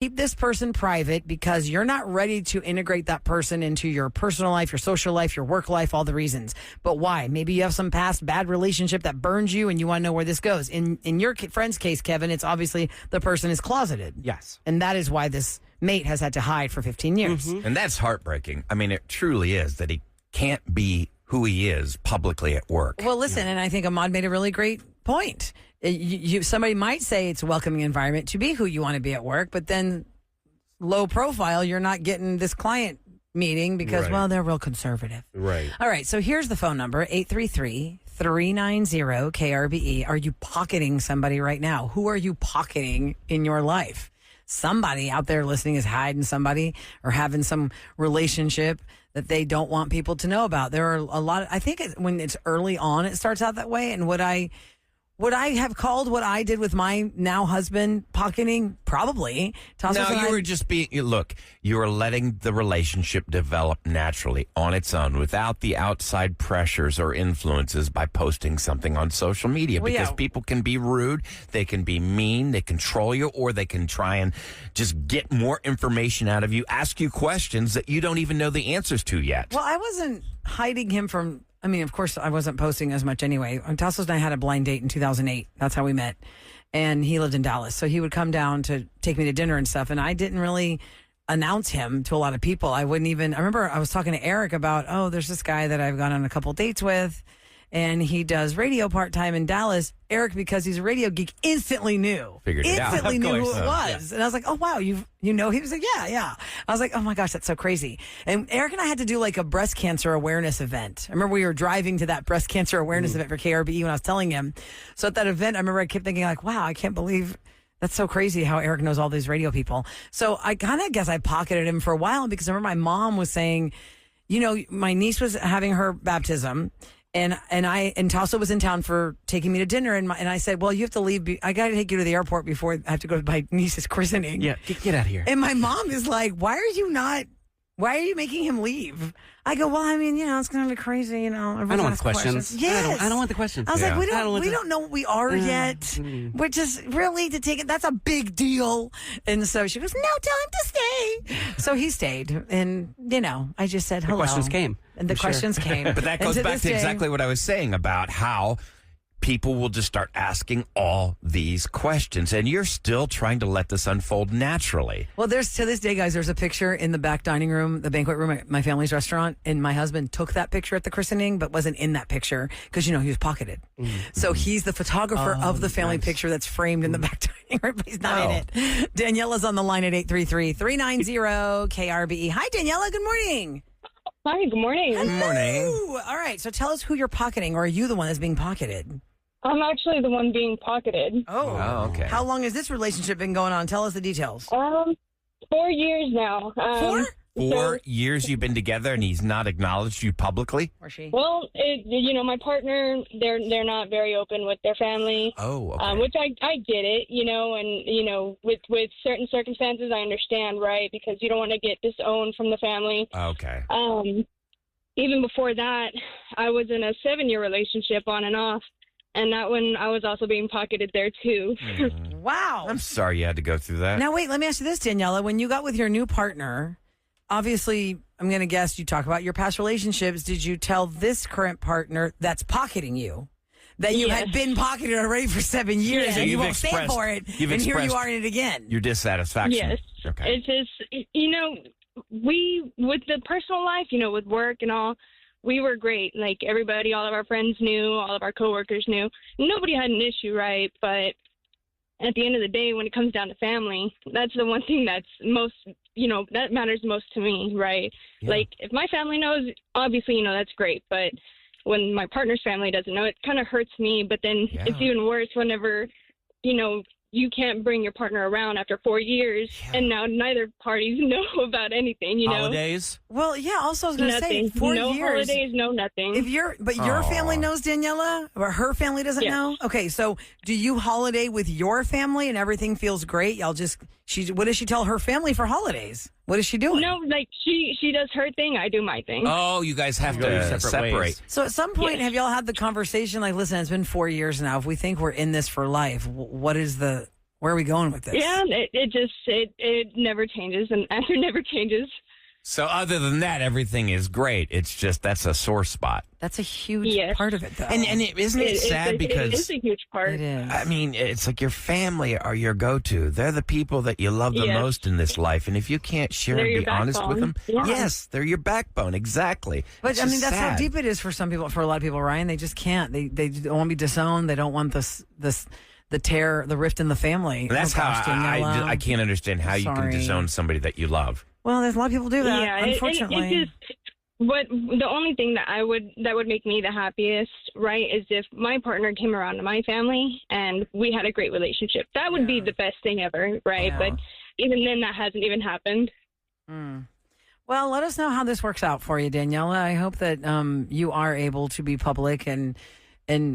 keep this person private because you're not ready to integrate that person into your personal life, your social life, your work life, all the reasons. But why? Maybe you have some past bad relationship that burns you and you want to know where this goes. In your friend's case, Kevin, it's obviously the person is closeted. Yes. And that is why this mate has had to hide for 15 years. Mm-hmm. And that's heartbreaking. I mean, it truly is that he can't be who he is publicly at work. Well, listen, and I think Ahmad made a really great point. Somebody might say it's a welcoming environment to be who you want to be at work, but then low profile, you're not getting this client meeting because, well, they're real conservative. Right. All right, so here's the phone number, 833-390-KRBE. Are you pocketing somebody right now? Who are you pocketing in your life? Somebody out there listening is hiding somebody or having some relationship that they don't want people to know about. There are a lot I think when it's early on, it starts out that way. And would I have called what I did with my now husband pocketing? Probably. You were just you were letting the relationship develop naturally on its own without the outside pressures or influences by posting something on social media because people can be rude, they can be mean, they control you, or they can try and just get more information out of you, ask you questions that you don't even know the answers to yet. Well, I wasn't hiding him from... I mean, of course, I wasn't posting as much anyway. Tassos and I had a blind date in 2008. That's how we met. And he lived in Dallas. So he would come down to take me to dinner and stuff. And I didn't really announce him to a lot of people. I remember I was talking to Eric about, there's this guy that I've gone on a couple dates with. And he does radio part-time in Dallas. Eric, because he's a radio geek, instantly knew. Figured it out. Instantly knew who it was. Yeah. And I was like, oh, wow, you know? He was like, yeah. I was like, oh, my gosh, that's so crazy. And Eric and I had to do like a breast cancer awareness event. I remember we were driving to that breast cancer awareness event for KRBE when I was telling him. So at that event, I remember I kept thinking like, wow, I can't believe that's so crazy how Eric knows all these radio people. So I kind of guess I pocketed him for a while because I remember my mom was saying, my niece was having her baptism. And Tasso was in town for taking me to dinner, and I said, well, you have to leave. I got to take you to the airport before I have to go to my niece's christening. Yeah, get out of here. And my mom is like, why are you making him leave? I go, well, I mean, it's going to be crazy, I don't want the questions. Yes. I don't want the questions. I was like, we don't know what we are yet. We're just really to take it. That's a big deal. And so she goes, no, tell him to stay. So he stayed. And, I just said hello. The questions came. And the questions came. But that goes back to exactly what I was saying about how people will just start asking all these questions, and you're still trying to let this unfold naturally. Well, to this day, guys, there's a picture in the back dining room, the banquet room at my family's restaurant, and my husband took that picture at the christening, but wasn't in that picture because, he was pocketed. Mm-hmm. So he's the photographer of the family picture that's framed in the back dining room, but he's not in it. Daniela's on the line at 833-390-KRBE. Hi, Daniela. Good morning. Hi, good morning. Good morning. All right, so tell us who you're pocketing, or are you the one that's being pocketed? I'm actually the one being pocketed. Oh, okay. How long has this relationship been going on? Tell us the details. 4 years now. 4? 4 years you've been together and he's not acknowledged you publicly? Or she? Well, my partner, they're not very open with their family. Oh, okay. Which I get it, and with certain circumstances, I understand, right? Because you don't want to get disowned from the family. Okay. Even before that, I was in a 7-year relationship on and off. And that one, I was also being pocketed there, too. Wow. I'm sorry you had to go through that. Now, wait, let me ask you this, Daniela. When you got with your new partner, obviously, I'm going to guess you talk about your past relationships. Did you tell this current partner that's pocketing you that you had been pocketed already for 7 years Yes. and you won't stand for it, and here you are in it again? Your dissatisfaction. Yes. Okay. It's just, we, with the personal life, with work and all, we were great. Like, everybody, all of our friends knew, all of our coworkers knew. Nobody had an issue, right? But at the end of the day, when it comes down to family, that's the one thing that's most, that matters most to me, right? Yeah. Like, if my family knows, obviously, that's great. But when my partner's family doesn't know, it kind of hurts me. But then it's even worse whenever, you can't bring your partner around after 4 years, and now neither parties know about anything, Holidays? Well, yeah, also I was going to say, 4 years. No holidays, no nothing. Your family knows, Daniela, or her family doesn't know? Okay, so do you holiday with your family and everything feels great? What does she tell her family for holidays? What is she doing? No, like she does her thing, I do my thing. Oh, you guys have to separate. So at some point, have y'all had the conversation like, listen, it's been 4 years now. If we think we're in this for life, what is the Where are we going with this? Yeah, it never changes, and answer never changes. So other than that, everything is great. It's just that's a sore spot. That's a huge part of it, though. And isn't it sad because it is a huge part. It is. I mean, it's like your family are your go-to. They're the people that you love the most in this life. And if you can't share and be honest with them, yes, they're your backbone. Exactly. But it's I mean, that's sad. how deep it is for some people. For a lot of people, Ryan, they just can't. They don't want to be disowned. They don't want the tear, the rift in the family. And that's how I can't understand how you can disown somebody that you love. Well, there's a lot of people do that. Yeah, unfortunately. The only thing that would make me the happiest, right, is if my partner came around to my family and we had a great relationship. That would be the best thing ever, right? But even then, that hasn't even happened. Well, let us know how this works out for you, Daniela. I hope that you are able to be public and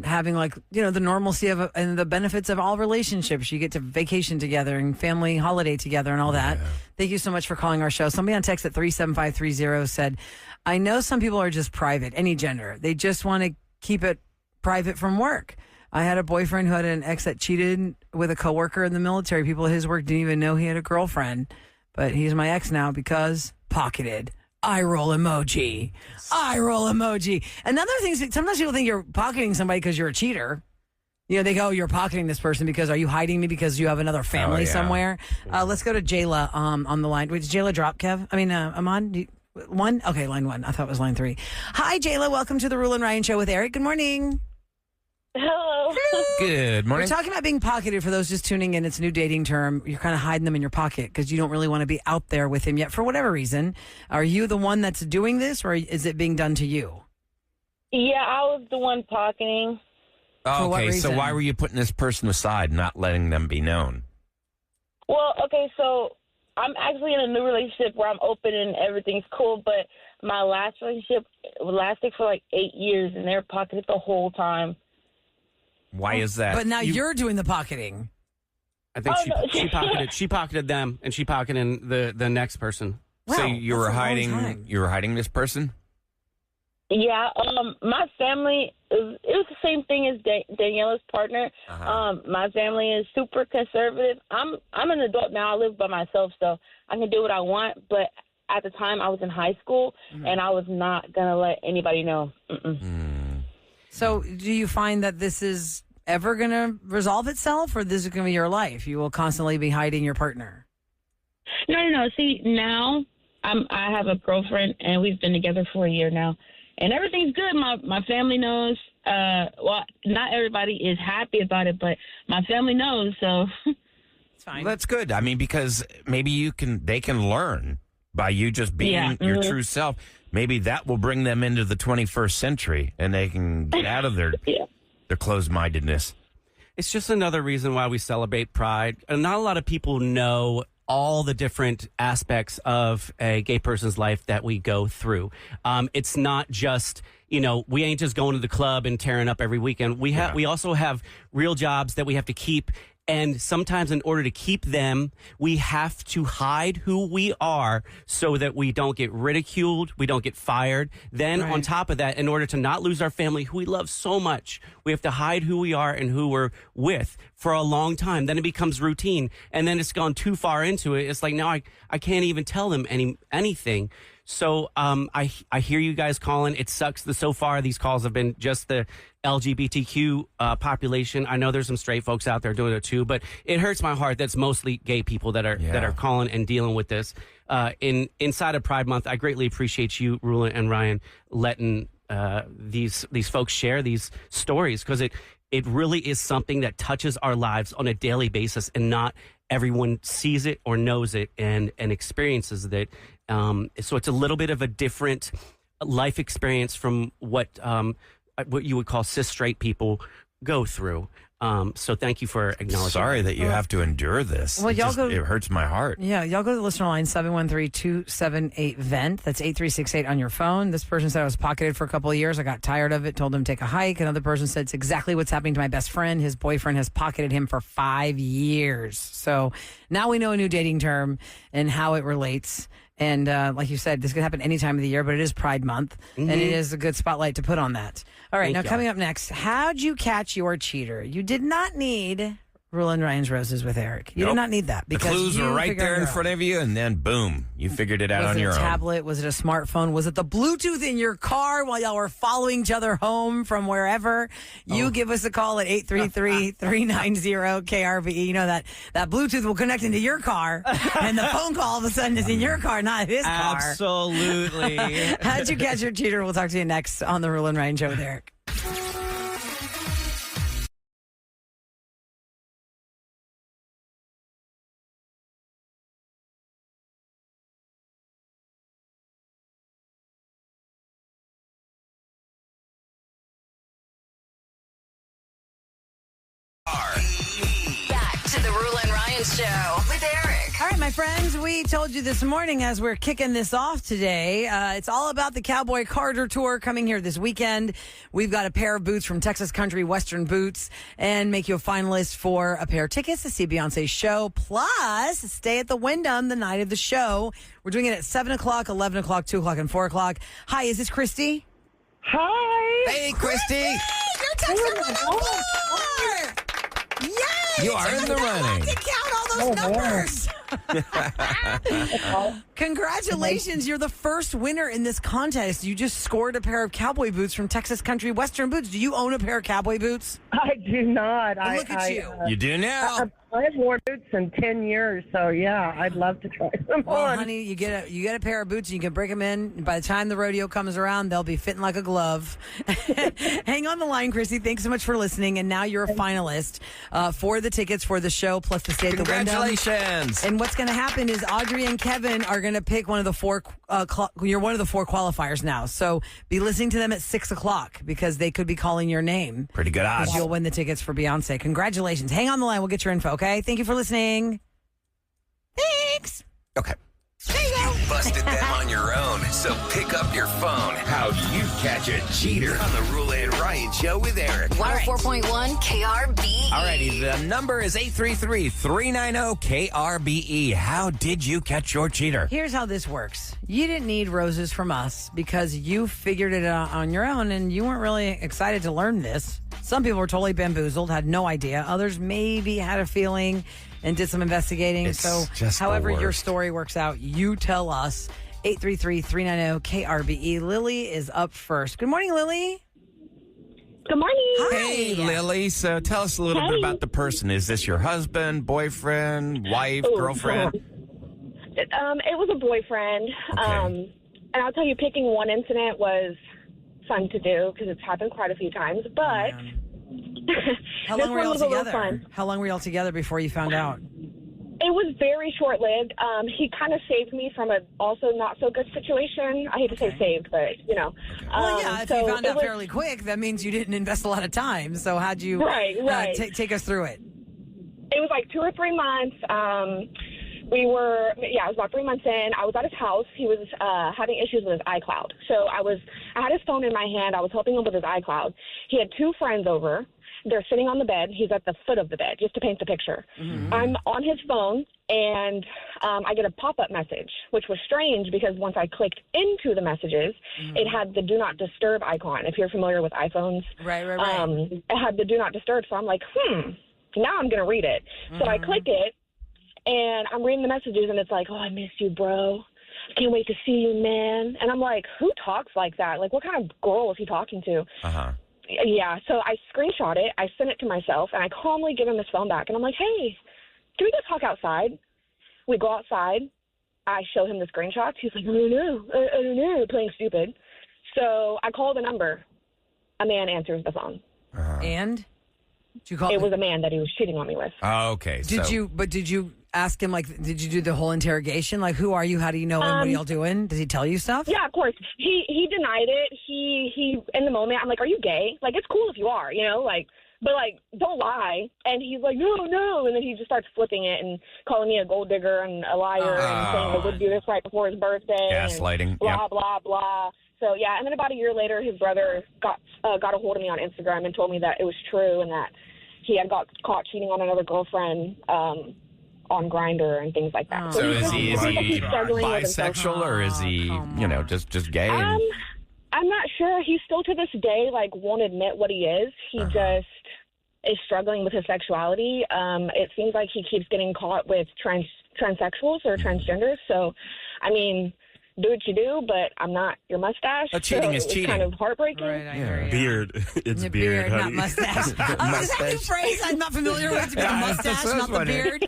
having the normalcy of and the benefits of all relationships. You get to vacation together and family holiday together and all that. Thank you so much for calling our show. Somebody on text at 37530 said, I know some people are just private, any gender. They just want to keep it private from work. I had a boyfriend who had an ex that cheated with a coworker in the military. People at his work didn't even know he had a girlfriend, but he's my ex now because pocketed. Eye roll emoji. Eye roll emoji. Another thing is sometimes people think you're pocketing somebody because you're a cheater. You know, they go, you're pocketing this person because are you hiding me because you have another family somewhere? Let's go to Jayla on the line. Wait, did Jayla drop, Kev? I mean, Amon? One? Okay, line one. I thought it was line 3. Hi, Jayla. Welcome to the Roula and Ryan Show with Eric. Good morning. Hello. Good morning. We're talking about being pocketed. For those just tuning in, it's a new dating term. You're kind of hiding them in your pocket because you don't really want to be out there with him yet for whatever reason. Are you the one that's doing this, or is it being done to you? Yeah, I was the one pocketing. Oh, For what okay, so reason? why were you putting this person aside, not letting them be known? Well, okay, so I'm actually in a new relationship where I'm open and everything's cool, but my last relationship lasted for like 8 years, and they were pocketed the whole time. Why is that? But now you're doing the pocketing. I think she pocketed them, and she pocketed the next person. So Wow, you were that's a long hiding. time. You were hiding this person. Yeah, my family, it was the same thing as Daniela's partner. My family is super conservative. I'm an adult now. I live by myself, so I can do what I want. But at the time, I was in high school, and I was not going to let anybody know. So do you find that this is ever going to resolve itself, or this is going to be your life? You will constantly be hiding your partner. No. See, now I have a girlfriend, and we've been together for a year now. And everything's good. My family knows. Well, not everybody is happy about it, but my family knows. So It's fine. Well, that's good. I mean, because maybe they can learn by you just being your true self. Maybe that will bring them into the 21st century, and they can get out of their closed-mindedness. It's just another reason why we celebrate Pride. And not a lot of people know all the different aspects of a gay person's life that we go through. It's not just, we ain't just going to the club and tearing up every weekend. We also have real jobs that we have to keep. And sometimes in order to keep them, we have to hide who we are so that we don't get ridiculed, we don't get fired. Then on top of that, in order to not lose our family, who we love so much, we have to hide who we are and who we're with for a long time. Then it becomes routine. And then it's gone too far into it. It's like, now I can't even tell them anything. So I hear you guys calling. It sucks that so far these calls have been just the LGBTQ population. I know there's some straight folks out there doing it too, but it hurts my heart that's mostly gay people that are calling and dealing with this. Inside of Pride Month, I greatly appreciate you, Roula and Ryan, letting these folks share these stories, because it really is something that touches our lives on a daily basis, and not everyone sees it or knows it and experiences it. So it's a little bit of a different life experience from what you would call cis straight people go through. So thank you for acknowledging. Sorry that you have to endure this. Well, It hurts my heart. Yeah, y'all go to the listener line, 713-278-VENT. That's 8368 on your phone. This person said I was pocketed for a couple of years. I got tired of it, told him to take a hike. Another person said it's exactly what's happening to my best friend. His boyfriend has pocketed him for 5 years. So now we know a new dating term and how it relates. And like you said, this could happen any time of the year, but it is Pride Month, and it is a good spotlight to put on that. All right, now coming up next, how'd you catch your cheater? You did not need Roula and Ryan's Roses with Eric. You Nope. did not need that The because clues you were right figured there it in out. front of you, and then boom, you figured it out on your Was it a own. tablet? Was it a smartphone? Was it the Bluetooth in your car while y'all were following each other home from wherever? You give us a call at 833-390-KRBE. You know that Bluetooth will connect into your car, and the phone call all of a sudden is in your car, not his car. Absolutely. How'd you catch your cheater? We'll talk to you next on the Roula and Ryan Show with Eric. Back to the Roula and Ryan Show with Eric. All right, my friends, we told you this morning as we're kicking this off today, it's all about the Cowboy Carter Tour coming here this weekend. We've got a pair of boots from Texas Country Western Boots and make you a finalist for a pair of tickets to see Beyonce's show. Plus, stay at the Wyndham the night of the show. We're doing it at 7 o'clock, 11 o'clock, 2 o'clock, and 4 o'clock. Hi, is this Christy? Hi. Hey, Christy, You're Texas 104! Yay! you are in the running. To count all those numbers. Congratulations. You're the first winner in this contest. You just scored a pair of cowboy boots from Texas Country Western Boots. Do you own a pair of cowboy boots? I do not. Oh, look at you. You do now. I've worn boots in 10 years, so yeah, I'd love to try them Well, on. honey, you get a pair of boots and you can break them in. And by the time the rodeo comes around, they'll be fitting like a glove. Hang on the line, Chrissy. Thanks so much for listening. And now you're a finalist for the tickets for the show plus the stay at the Wyndham. Congratulations. And what's going to happen is Audrey and Kevin are going to pick one of the four. You're one of the four qualifiers now, so be listening to them at 6 o'clock because they could be calling your name. Pretty good odds. You'll win the tickets for Beyonce. Congratulations! Hang on the line. We'll get your info. Okay. Thank you for listening. Thanks. Okay. You busted them on your own, so pick up your phone. How'd you catch a cheater on the Roula and Ryan Show with Eric? 104.1 KRB. Alrighty, the number is 833-390-KRBE. How did you catch your cheater? Here's how this works. You didn't need roses from us because you figured it out on your own and you weren't really excited to learn this. Some people were totally bamboozled, had no idea. Others maybe had a feeling and did some investigating. It's so just the however your worst. story works out, you tell us. 833-390-KRBE. Lily is up first. Good morning, Lily. Good morning. Hey, Lily. So tell us a little bit about the person. Is this your husband, boyfriend, wife, girlfriend? It was a boyfriend. Okay. And I'll tell you, picking one incident was fun to do because it's happened quite a few times. But How this long were one y'all was a little together? fun. How long were y'all together before you found out? It was very short-lived. He kind of saved me from a also not-so-good situation. I hate to say saved, but, you know. Well, yeah, if so you found it out was- fairly quick, that means you didn't invest a lot of time. So how'd you Right. take us through it? It was like 2 or 3 months. It was about 3 months in. I was at his house. He was having issues with his iCloud. So I had his phone in my hand. I was helping him with his iCloud. He had 2 friends over. They're sitting on the bed. He's at the foot of the bed, just to paint the picture. Mm-hmm. I'm on his phone, and I get a pop-up message, which was strange because once I clicked into the messages, it had the Do Not Disturb icon, if you're familiar with iPhones. Right. It had the Do Not Disturb, so I'm like, now I'm going to read it. So I click it, and I'm reading the messages, and it's like, oh, I miss you, bro. I can't wait to see you, man. And I'm like, who talks like that? Like, what kind of girl is he talking to? Uh-huh. Yeah, so I screenshot it, I sent it to myself, and I calmly give him his phone back. And I'm like, hey, can we go talk outside? We go outside. I show him the screenshots. He's like, I don't know, playing stupid. So I call the number. A man answers the phone. And? Did you call It was a man that he was cheating on me with. Oh, okay. Did you ask him, like, did you do the whole interrogation? Like, who are you? How do you know him? What are y'all doing? Does he tell you stuff? Yeah, of course. He denied it. He in the moment, I'm like, are you gay? Like, it's cool if you are, you know, like, but like, don't lie. And he's like, no. And then he just starts flipping it and calling me a gold digger and a liar and saying I would do this right before his birthday. Gaslighting. And blah, Yep. blah, blah. So, yeah. And then about a year later, his brother got a hold of me on Instagram and told me that it was true and that he had got caught cheating on another girlfriend, on Grindr and things like that. So is he he's struggling with himself. bisexual or is he, just gay? I'm not sure. He still to this day, like, won't admit what he is. He just is struggling with his sexuality. It seems like he keeps getting caught with transsexuals or transgenders. So, I mean, do what you do, but I'm not your mustache. Cheating is it's cheating. kind of heartbreaking. Right, I hear you. Beard. It's The beard, not honey. mustache. Is that a new phrase I'm not familiar with? To be a mustache, not the beard,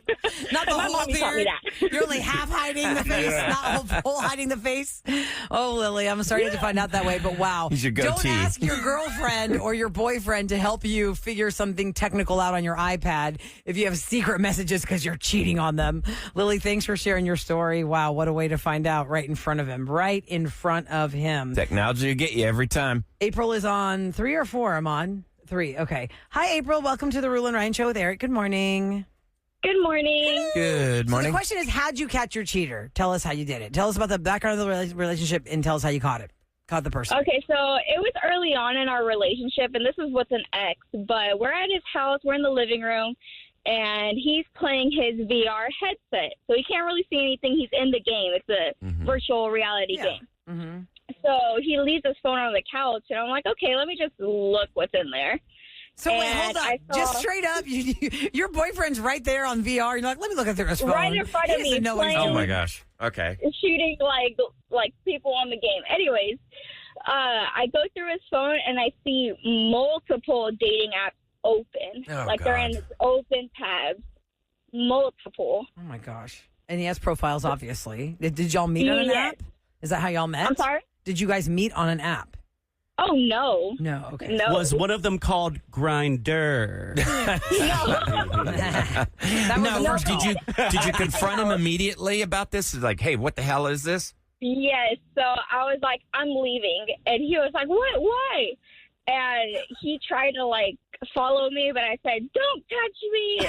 not the My whole mommy taught me beard. that. You're only half hiding the face, not whole hiding the face. Oh, Lily, I'm sorry to find out that way, but wow. He's your Don't goatee. ask your girlfriend or your boyfriend to help you figure something technical out on your iPad if you have secret messages because you're cheating on them. Lily, thanks for sharing your story. Wow, what a way to find out right in front of him. Right in front of him. Technology will get you every time. April is on 3 or 4. I'm on 3. Okay. Hi, April. Welcome to the Roula and Ryan Show with Eric. Good morning. Good morning. Good So morning. the question is, how'd you catch your cheater? Tell us how you did it. Tell us about the background of the relationship and tell us how you caught the person. Okay, so it was early on in our relationship, and this is with an ex, but we're at his house, we're in the living room, and he's playing his VR headset. So he can't really see anything. He's in the game. It's a virtual reality game. Mm-hmm. So he leaves his phone on the couch, and I'm like, okay, let me just look what's in there. So wait, And hold on. I saw- Just straight up, your boyfriend's right there on VR. You're like, let me look through his phone. Right in front of He me, doesn't know what he's playing. Oh doing. my gosh. Okay. Shooting like people on the game. Anyways, I go through his phone, and I see multiple dating apps open. Oh, like they're in God. open tabs. Multiple. Oh my gosh. And he has profiles, obviously. Did y'all meet on an Yes. app? Is that how y'all met? I'm sorry? Did you guys meet on an app? Oh, no. No. Okay. No. Was one of them called Grinder? That was No, the first did call. you confront him immediately about this? Like, hey, what the hell is this? Yes. So I was like, I'm leaving. And he was like, what? Why? And he tried to, follow me, but I said, don't touch me.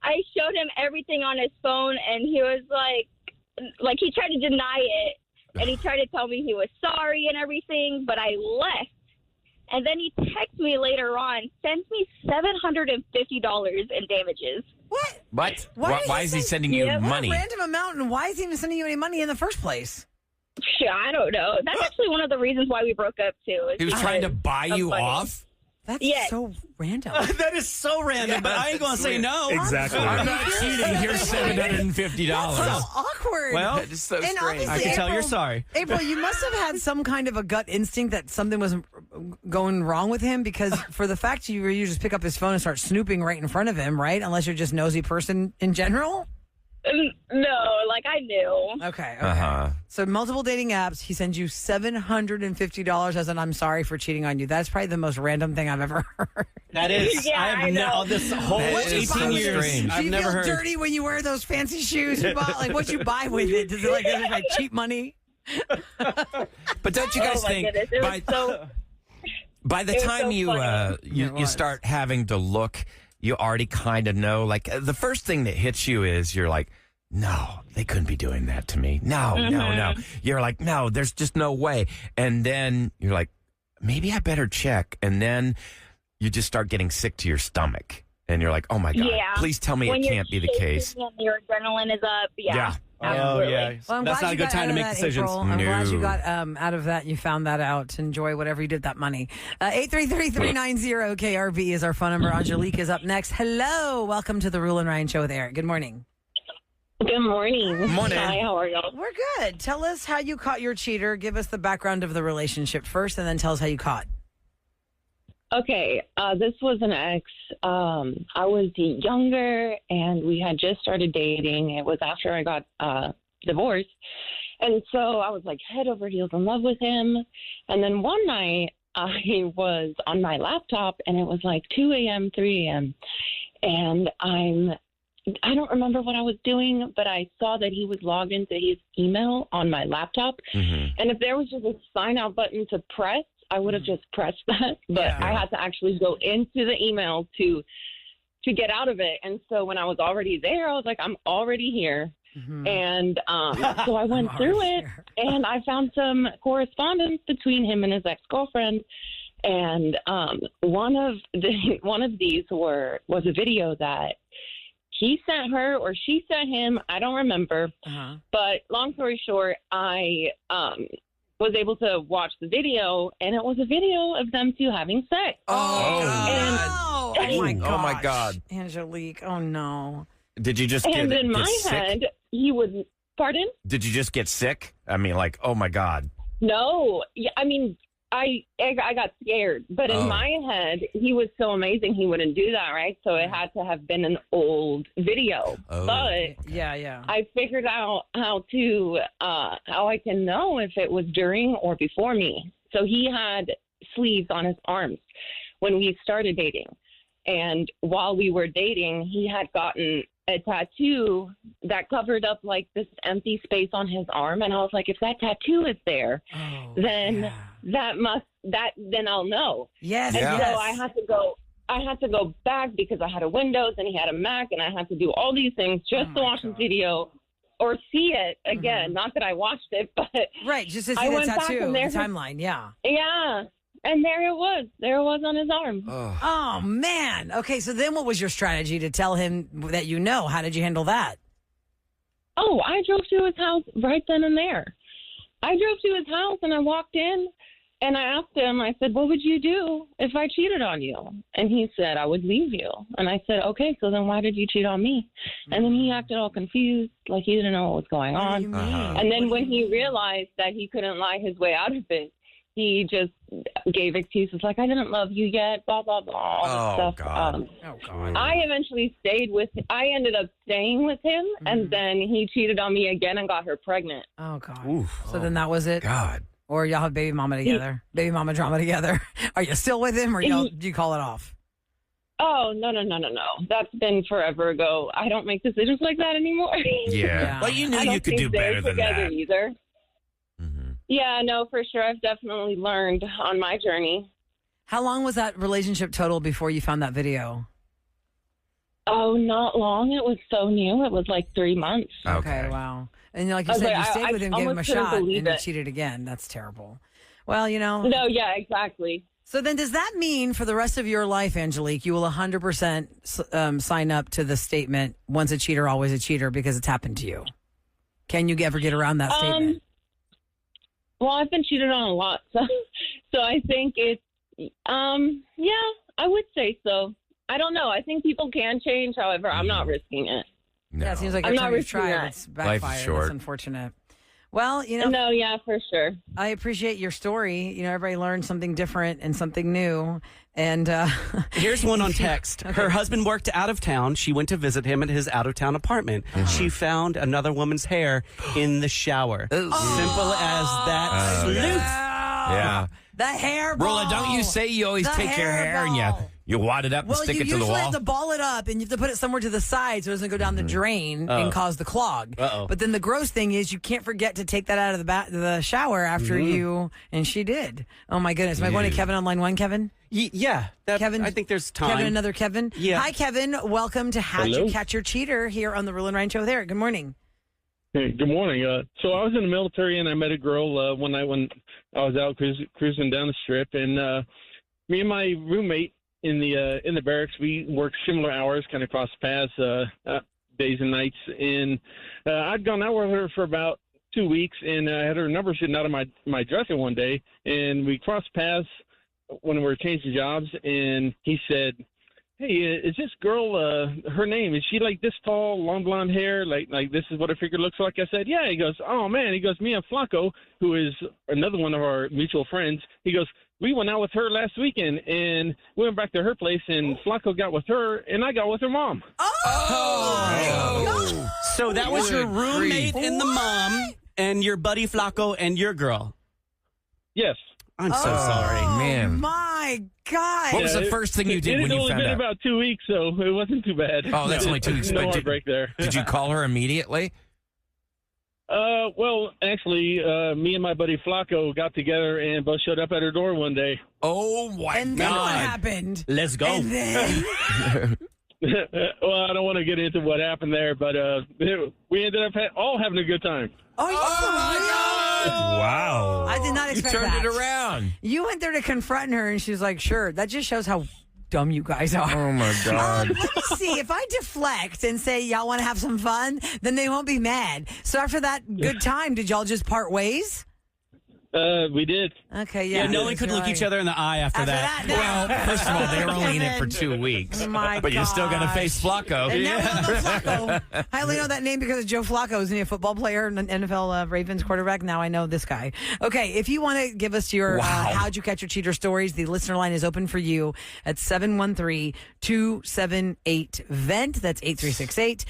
I showed him everything on his phone, and he was like he tried to deny it. And he tried to tell me he was sorry and everything, but I left. And then he texted me later on, sends me $750 in damages. What? What? Why Why did is he he send- sending you Yeah, What money? a random amount, and why is he even sending you any money in the first place? I don't know. That's actually one of the reasons why we broke up, too. He was trying to buy of you money. off? That's Yes. so random. That is so random, but I ain't going to say no. Exactly. I'm not cheating. Here's $750. That's so awkward. Well, That is so and strange. obviously, I can tell you're April- sorry. April, you must have had some kind of a gut instinct that something was going wrong with him because for the fact you just pick up his phone and start snooping right in front of him, right? Unless you're just nosy person in general. No, I knew. Okay. Uh-huh. So multiple dating apps. He sends you $750 as an I'm sorry for cheating on you. That's probably the most random thing I've ever heard. That is. Yeah, I have I know. this whole That is 18 so years. strange. I've Do you never feel heard. dirty when you wear those fancy shoes you bought? Like, what'd you buy with it? Does it is it like cheap money? But don't you guys Oh, my think goodness. It was so... by the it was time so you funny. you was. start having to look, you already kind of know. The first thing that hits you is you're like, no, they couldn't be doing that to me. No, no. You're like, no, there's just no way. And then you're like, maybe I better check. And then you just start getting sick to your stomach. And you're like, oh my God, Yeah. please tell me when it you're can't be the shaking case. And your adrenaline is up. Yeah. Oh, absolutely. yeah. Well, I'm That's glad not a you good got time out to of make that, decisions. April. I'm glad you No. got out of that. You found that out. Enjoy whatever you did with that money. 833-390-KRB is our phone number. Angelique is up next. Hello. Welcome to the Roula and Ryan Show with Eric. Good morning. Good morning. Morning. Hi, how are y'all? We're good. Tell us how you caught your cheater. Give us the background of the relationship first, and then tell us how you caught. Okay, this was an ex. I was younger, and we had just started dating. It was after I got divorced. And so I was head over heels in love with him. And then one night, I was on my laptop, and it was 2 a.m., 3 a.m. And I don't remember what I was doing, but I saw that he was logged into his email on my laptop. Mm-hmm. And if there was just a sign out button to press, I would have just pressed that, but Yeah. I had to actually go into the email to get out of it. And so when I was already there, I was like, I'm already here. Mm-hmm. And so I went through it, and I found some correspondence between him and his ex-girlfriend. And one of these was a video that he sent her or she sent him. I don't remember. Uh-huh. But long story short, I was able to watch the video, and it was a video of them two having sex. Oh, my Oh, my God. Angelique, oh no. Did you just And in my sick? head, he would, pardon? Did you just get sick? I mean, like, oh my God. No. Yeah, I mean, I got scared. But in my head, he was so amazing he wouldn't do that, right? So it had to have been an old video. Oh. But Yeah. I figured out how I can know if it was during or before me. So he had sleeves on his arms when we started dating. And while we were dating, he had gotten a tattoo that covered up like this empty space on his arm. And I was like, if that tattoo is there, then then I'll know. Yes, And yes. so I had to go back because I had a Windows and he had a Mac, and I had to do all these things just to watch the video or see it again. Not that I watched it, but right, just to see I the went back tattoo, and the there's timeline, yeah. Yeah. And there it was. There it was on his arm. Oh, man. Okay, so then what was your strategy to tell him that you know? How did you handle that? Oh, I drove to his house right then and there. I drove to his house and I walked in and I asked him, I said, what would you do if I cheated on you? And he said, I would leave you. And I said, okay, so then why did you cheat on me? And then he acted all confused, like he didn't know what was going on. And then when he realized that he couldn't lie his way out of it, he just gave excuses like, I didn't love you yet, blah, blah, blah, all this stuff. God. I eventually I ended up staying with him, and then he cheated on me again and got her pregnant. Oh, God. So then that was it? God. Or y'all have baby mama together? Baby mama drama together? Are you still with him, or do you call it off? Oh, no. That's been forever ago. I don't make decisions like that anymore. Yeah. Well, you knew you could do better than that. Either. Yeah, no, for sure. I've definitely learned on my journey. How long was that relationship total before you found that video? Oh, not long. It was so new. It was like 3 months. Okay, wow. And like you said, you stayed with him, gave him a shot, and you cheated again. That's terrible. Well, No, yeah, exactly. So then does that mean for the rest of your life, Angelique, you will 100% sign up to the statement, once a cheater, always a cheater, because it's happened to you? Can you ever get around that statement? Well, I've been cheated on a lot, so I think it's, yeah, I would say so. I don't know. I think people can change. However, I'm not risking it. No. Yeah, it seems like I'm every not time you've risking tried, that. it's backfired. Life is short. That's unfortunate. Well, No, yeah, for sure. I appreciate your story. Everybody learned something different and something new. And here's one on text. Okay. Her husband worked out of town. She went to visit him at his out-of-town apartment. She found another woman's hair in the shower. Simple as that. Yeah. The hairball. Roula, don't you say you always take your hair and you wad it up and stick it to the wall? You usually have to ball it up, and you have to put it somewhere to the side so it doesn't go down the drain and cause the clog. But then the gross thing is you can't forget to take that out of the shower after you, and she did. Oh, my goodness. Am I going to Kevin on line one, Kevin? Yeah. Kevin, I think there's time. Kevin, another Kevin? Yeah. Hi, Kevin. Welcome to How'd Hello. You Catch Your Cheater here on the Roula and Ryan Show there. Good morning. Hey, good morning. So I was in the military, and I met a girl one night when I was out cruising down the strip, and me and my roommate in the barracks, we worked similar hours, kind of crossed paths days and nights. And I'd gone out with her for about 2 weeks, and I had her number sitting out of my dresser one day, and we crossed paths when we were changing jobs, and he said, hey, is this girl, her name, is she like this tall, long blonde hair, like this is what her figure looks like? I said, yeah. He goes, oh, man. He goes, me and Flacco, who is another one of our mutual friends, he goes, we went out with her last weekend, and we went back to her place, and Flacco got with her, and I got with her mom. Oh! So that was your roommate and the mom and your buddy Flacco and your girl? Yes. I'm so sorry. Man. My God. What was the first thing you did when you found It had only been out? about 2 weeks, so it wasn't too bad. Oh, that's only 2 weeks. No But heartbreak there. Did you call her immediately? Well, actually, me and my buddy Flacco got together and both showed up at her door one day. Oh, my And then God. what happened? Let's go. And then... Well, I don't want to get into what happened there, but we ended up all having a good time. Oh, my God. Wow. I did not expect You turned that. it around. You went there to confront her, and she was like, sure. That just shows how dumb you guys are. Oh, my God. Let me see. If I deflect and say, y'all want to have some fun, then they won't be mad. So after that good time, did y'all just part ways? We did. Okay, yeah. Yeah, no one could look each other in the eye after that. no. Well, first of all, they were only in it for 2 weeks. Oh my but you still got to gosh. face Flacco. And now we all know Flacco. I only know that name because of Joe Flacco. Isn't he a football player and an NFL Ravens quarterback? Now I know this guy. Okay, if you want to give us your How'd You Catch Your Cheater stories, the listener line is open for you at 713-278-VENT. That's 8368.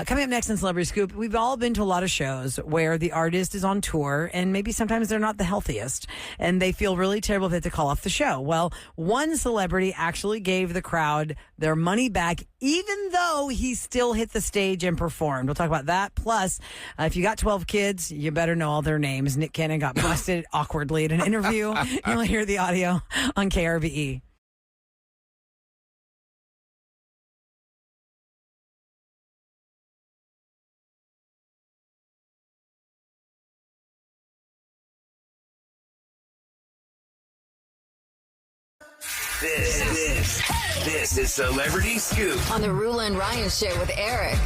Coming up next in Celebrity Scoop, we've all been to a lot of shows where the artist is on tour and maybe sometimes they're not the healthiest and they feel really terrible if they have to call off the show. Well, one celebrity actually gave the crowd their money back even though he still hit the stage and performed. We'll talk about that. Plus, if you got 12 kids, you better know all their names. Nick Cannon got busted awkwardly at an interview. You'll hear the audio on KRBE. This is Celebrity Scoop on the Roula and Ryan Show with Eric.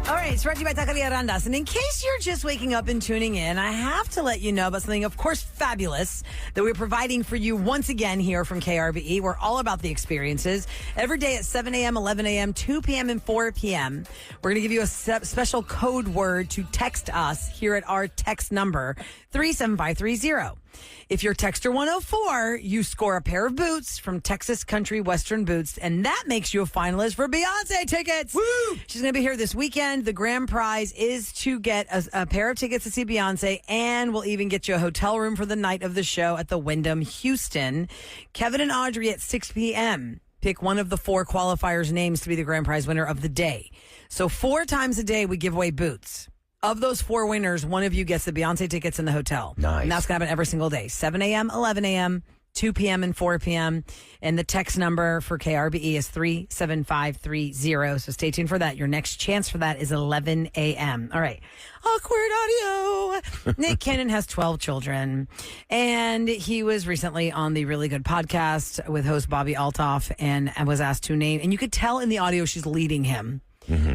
All right, it's brought to you by Taqueria Arandas. And in case you're just waking up and tuning in, I have to let you know about something, of course, fabulous that we're providing for you once again here from KRBE. We're all about the experiences. Every day at 7 a.m., 11 a.m., 2 p.m., and 4 p.m., we're going to give you a special code word to text us here at our text number, 37530. If you're Texter 104, you score a pair of boots from Texas Country Western Boots, and that makes you a finalist for Beyonce tickets. Woo! She's going to be here this weekend. The grand prize is to get a pair of tickets to see Beyonce, and we'll even get you a hotel room for the night of the show at the Wyndham Houston. Kevin and Audrey at 6 p.m. Pick one of the 4 qualifiers' names to be the grand prize winner of the day. So 4 times a day we give away boots. Of those 4 winners, one of you gets the Beyonce tickets in the hotel. Nice. And that's going to happen every single day. 7 a.m., 11 a.m., 2 p.m., and 4 p.m. And the text number for KRBE is 37530. So stay tuned for that. Your next chance for that is 11 a.m. All right. Awkward audio. Nick Cannon has 12 children. And he was recently on the Really Good podcast with host Bobby Altoff and was asked to name. And you could tell in the audio she's leading him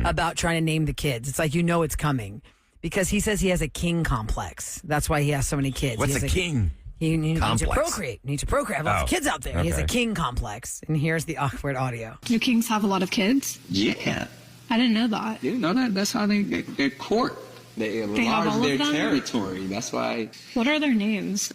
about trying to name the kids. It's like, you know it's coming. Because he says he has a king complex. That's why he has so many kids. What's a king? He needs to complex? procreate. Needs to procreate. Lots of kids out there. He has a king complex. And here's the awkward audio. Do kings have a lot of kids? Yeah. I didn't know that. You know that? That's how they court. They have enlarge all of their them? territory. That's why. What are their names?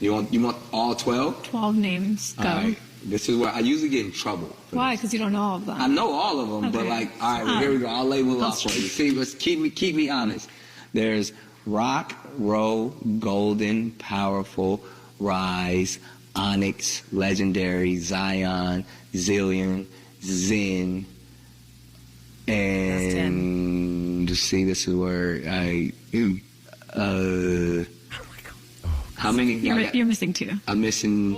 You want all 12? 12 names. Go. All right. This is where I usually get in trouble. Why? Because you don't know all of them. I know all of them, but Okay. all right, well, here we go. I'll label off for you. See, let's keep me honest. There's rock, roll, golden, powerful, rise, onyx, legendary, Zion, zillion, zen, and see, this is where how many? You're missing 2. I'm missing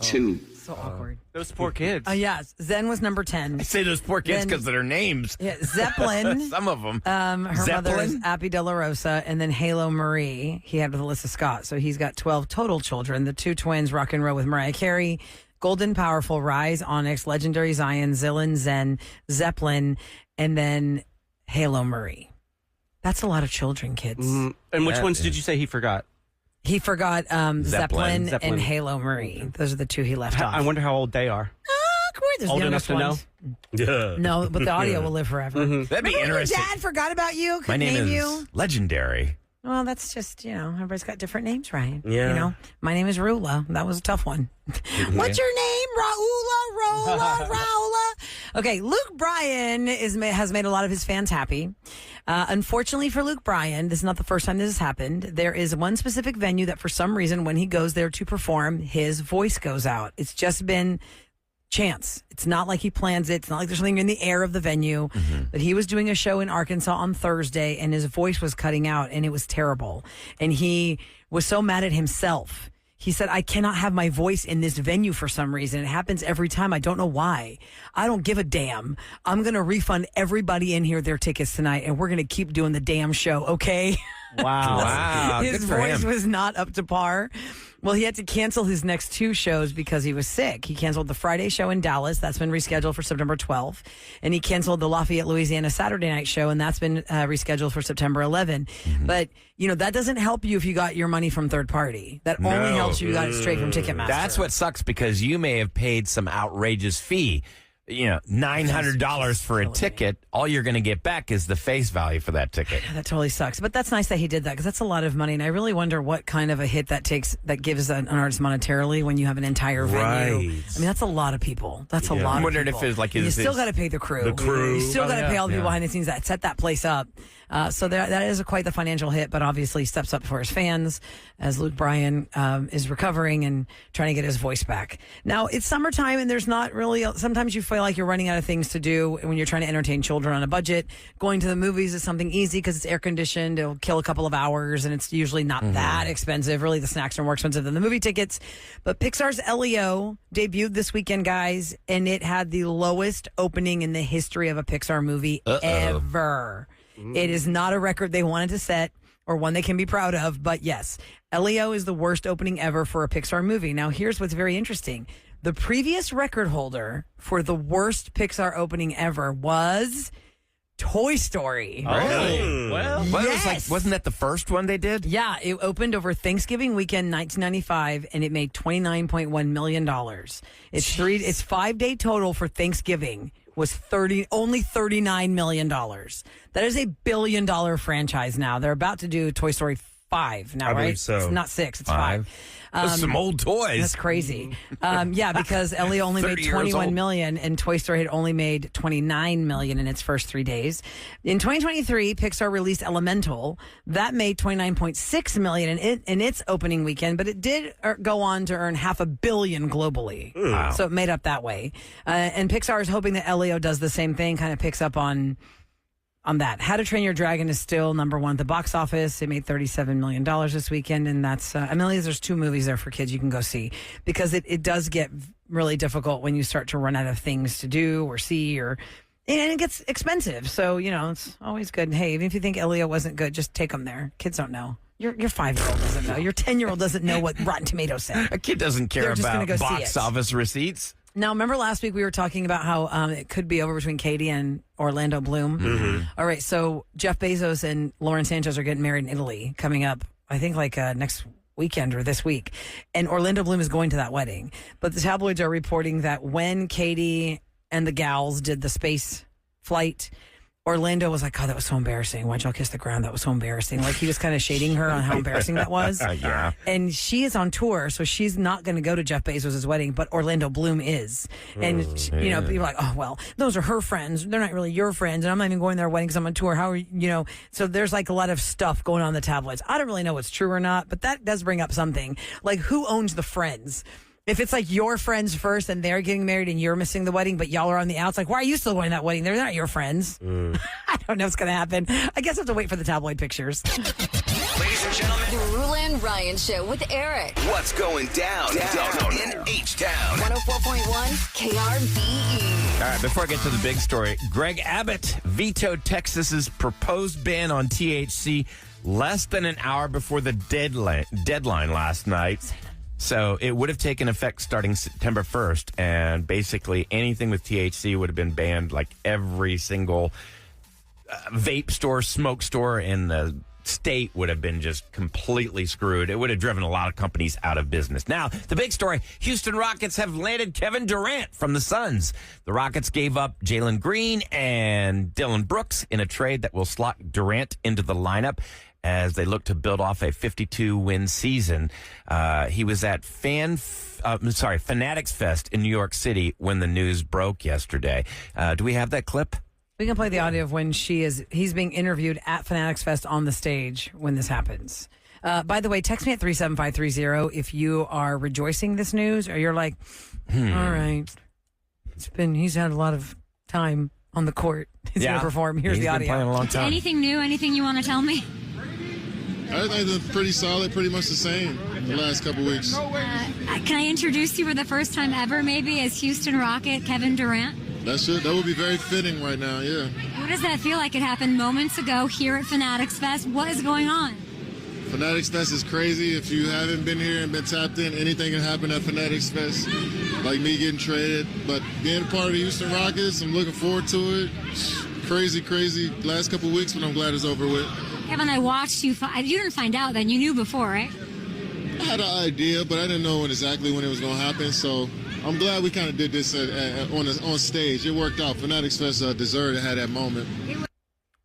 2. So awkward. Those poor kids. Yes. Zen was number 10. I say those poor kids Then- because of their names. Yeah, Zeppelin. Some of them. Her mother is Zeppelin? Appy De La Rosa, and then Halo Marie. He had with Alyssa Scott. So he's got 12 total children. The 2 twins, Rock and Roll with Mariah Carey, Golden Powerful, Rise, Onyx, Legendary Zion, Zillin, Zen, Zeppelin, and then Halo Marie. That's a lot of children, kids. And which ones did you say he forgot? He forgot Zeppelin Zeppelin. and Halo Marie. Those are the 2 he left off. I wonder how old they are. Awkward. There's Old youngest enough to ones. know? No, but the audio will live forever. That'd be Remember when interesting. your dad forgot about you? Could My name is you? Legendary. Well, that's just, everybody's got different names, Ryan. Yeah. My name is Roula. That was a tough one. What's your name? Roula. Okay, Luke Bryan has made a lot of his fans happy. Unfortunately for Luke Bryan, this is not the first time this has happened. There is one specific venue that for some reason when he goes there to perform, his voice goes out. It's just been chance. It's not like he plans it. It's not like there's something in the air of the venue. But he was doing a show in Arkansas on Thursday and his voice was cutting out and it was terrible. And he was so mad at himself. He said, I cannot have my voice in this venue for some reason. It happens every time. I don't know why. I don't give a damn. I'm going to refund everybody in here their tickets tonight and we're going to keep doing the damn show, okay? Wow. Wow. His Good for voice him. was not up to par. Well, he had to cancel his next 2 shows because he was sick. He canceled the Friday show in Dallas. That's been rescheduled for September 12th. And he canceled the Lafayette, Louisiana Saturday night show, and that's been rescheduled for September 11. But, that doesn't help you if you got your money from third party. That only helps you got it straight from Ticketmaster. That's what sucks, because you may have paid some outrageous fee. $900 for a ticket. All you're going to get back is the face value for that ticket. That totally sucks. But that's nice that he did that, because that's a lot of money. And I really wonder what kind of a hit that gives an artist monetarily when you have an entire venue. Right. I mean, that's a lot of people. That's a lot of people. I'm wondering if it's like you still got to pay the crew. You still got to pay all the people behind the scenes that set that place up. So that is quite the financial hit, but obviously steps up for his fans as Luke Bryan is recovering and trying to get his voice back. Now, it's summertime, and there's not really, sometimes you feel like you're running out of things to do when you're trying to entertain children on a budget. Going to the movies is something easy because it's air conditioned. It'll kill a couple of hours, and it's usually not that expensive. Really, the snacks are more expensive than the movie tickets. But Pixar's Elio debuted this weekend, guys, and it had the lowest opening in the history of a Pixar movie ever. It is not a record they wanted to set or one they can be proud of, but yes, Elio is the worst opening ever for a Pixar movie. Now, here's what's very interesting. The previous record holder for the worst Pixar opening ever was Toy Story. Oh, really? Well, yes. Wasn't that the first one they did? Yeah, it opened over Thanksgiving weekend, 1995, and it made $29.1 million. It's 5-day total for Thanksgiving was only $39 million. That is $1 billion franchise now. They're about to do Toy Story 5 now, I right? believe so. It's not 6, it's 5. That's some old toys. That's crazy. Yeah, because Elio only made 21 million and Toy Story had only made 29 million in its first 3 days. In 2023, Pixar released Elemental. That made 29.6 million in its opening weekend, but it did go on to earn $500 million globally. Wow. So it made up that way. And Pixar is hoping that Elio does the same thing, kind of picks up on that. How to Train Your Dragon is still number 1 at the box office. It made $37 million this weekend, and that's, there's 2 movies there for kids you can go see, because it does get really difficult when you start to run out of things to do or see, and it gets expensive. So, it's always good. Hey, even if you think Elio wasn't good, just take them there. Kids don't know. Your 5-year-old doesn't know. Your 10-year-old doesn't know what Rotten Tomatoes said. A kid doesn't care about box office receipts. Now, remember last week we were talking about how it could be over between Katie and Orlando Bloom? Mm-hmm. All right, so Jeff Bezos and Lauren Sanchez are getting married in Italy coming up, I think next weekend or this week. And Orlando Bloom is going to that wedding. But the tabloids are reporting that when Katie and the gals did the space flight, Orlando was like, God, that was so embarrassing. Why'd y'all kiss the ground? That was so embarrassing. Like, he was kind of shading her on how embarrassing that was. Yeah. And she is on tour, so she's not going to go to Jeff Bezos' wedding, but Orlando Bloom is. And, people are like, oh, well, those are her friends. They're not really your friends. And I'm not even going to their wedding because I'm on tour. How are you, So there's a lot of stuff going on in the tabloids. I don't really know what's true or not, but that does bring up something. Like, who owns the friends? If it's your friends first and they're getting married and you're missing the wedding, but y'all are on the outs, why are you still going to that wedding? They're not your friends. I don't know what's going to happen. I guess I have to wait for the tabloid pictures. Ladies and gentlemen, The Roula and Ryan Show with Eric. what's going down in H-Town? 104.1 KRBE. All right, before I get to the big story, Greg Abbott vetoed Texas's proposed ban on THC less than an hour before the deadline last night. So it would have taken effect starting September 1st, and basically anything with THC would have been banned, like every single vape store, smoke store in the state would have been just completely screwed. It would have driven a lot of companies out of business. Now, the big story, Houston Rockets have landed Kevin Durant from the Suns. The Rockets gave up Jalen Green and Dylan Brooks in a trade that will slot Durant into the lineup as they look to build off a 52-win season. He was at Fanatics Fest in New York City when the news broke yesterday. Do we have that clip? We can play the audio of when he's being interviewed at Fanatics Fest on the stage when this happens. By the way, text me at 37530 if you are rejoicing this news or you're like, all right, he's had a lot of time on the court. He's going to perform. Here's the audio. He's been playing a long time. Anything new? Anything you want to tell me? I think they're pretty solid, pretty much the same the last couple weeks. Can I introduce you for the first time ever, maybe, as Houston Rocket Kevin Durant? That would be very fitting right now, yeah. What does that feel like? It happened moments ago here at Fanatics Fest. What is going on? Fanatics Fest is crazy. If you haven't been here and been tapped in, anything can happen at Fanatics Fest, like me getting traded. But being a part of the Houston Rockets, I'm looking forward to it. Crazy last couple weeks, but I'm glad it's over with. Kevin, I watched you. You didn't find out then. You knew before, right? I had an idea, but I didn't know exactly when it was going to happen. So I'm glad we kind of did this on stage. It worked out. Fanatics Fest deserved to have that moment.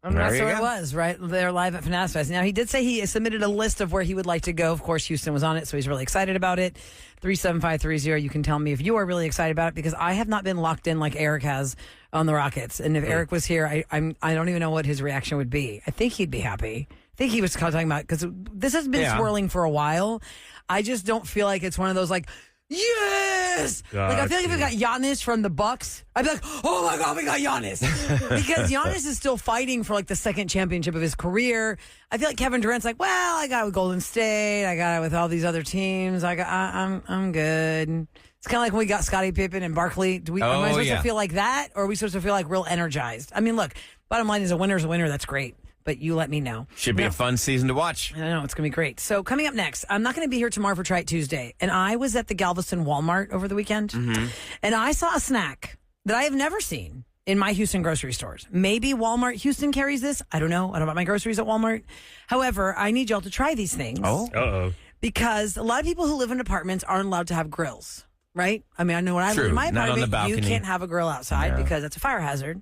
And that's where it was, right? They're live at Fanatics Fest. Now, he did say he submitted a list of where he would like to go. Of course, Houston was on it, so he's really excited about it. 37530, you can tell me if you are really excited about it, because I have not been locked in like Eric has on the Rockets. And if Eric was here, I don't even know what his reaction would be. I think he'd be happy. I think he was talking about, because this has been swirling for a while. I just don't feel like it's one of those like, yes! Like, I feel like if we got Giannis from the Bucks, I'd be like, oh my God, we got Giannis. Because Giannis is still fighting for like the second championship of his career. I feel like Kevin Durant's like, well, I got it with Golden State. I got it with all these other teams. I'm good. It's kind of like when we got Scottie Pippen and Barkley. Am I supposed to feel like that? Or are we supposed to feel like real energized? I mean, look, bottom line is a winner's a winner. That's great. But you let me know. Should be a fun season to watch. I know, it's going to be great. So coming up next, I'm not going to be here tomorrow for Try It Tuesday. And I was at the Galveston Walmart over the weekend. Mm-hmm. And I saw a snack that I have never seen in my Houston grocery stores. Maybe Walmart Houston carries this. I don't know. I don't buy my groceries at Walmart. However, I need y'all to try these things. Oh. Uh-oh. Because a lot of people who live in apartments aren't allowed to have grills, right? I mean, I know when I live in my apartment, you can't have a grill outside because it's a fire hazard.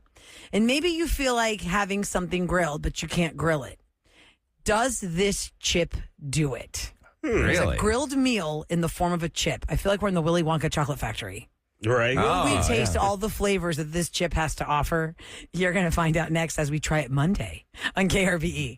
And maybe you feel like having something grilled, but you can't grill it. Does this chip do it? Really? It's a grilled meal in the form of a chip. I feel like we're in the Willy Wonka chocolate factory. Right. Will we taste all the flavors that this chip has to offer? You're going to find out next as we try it Monday on KRVE.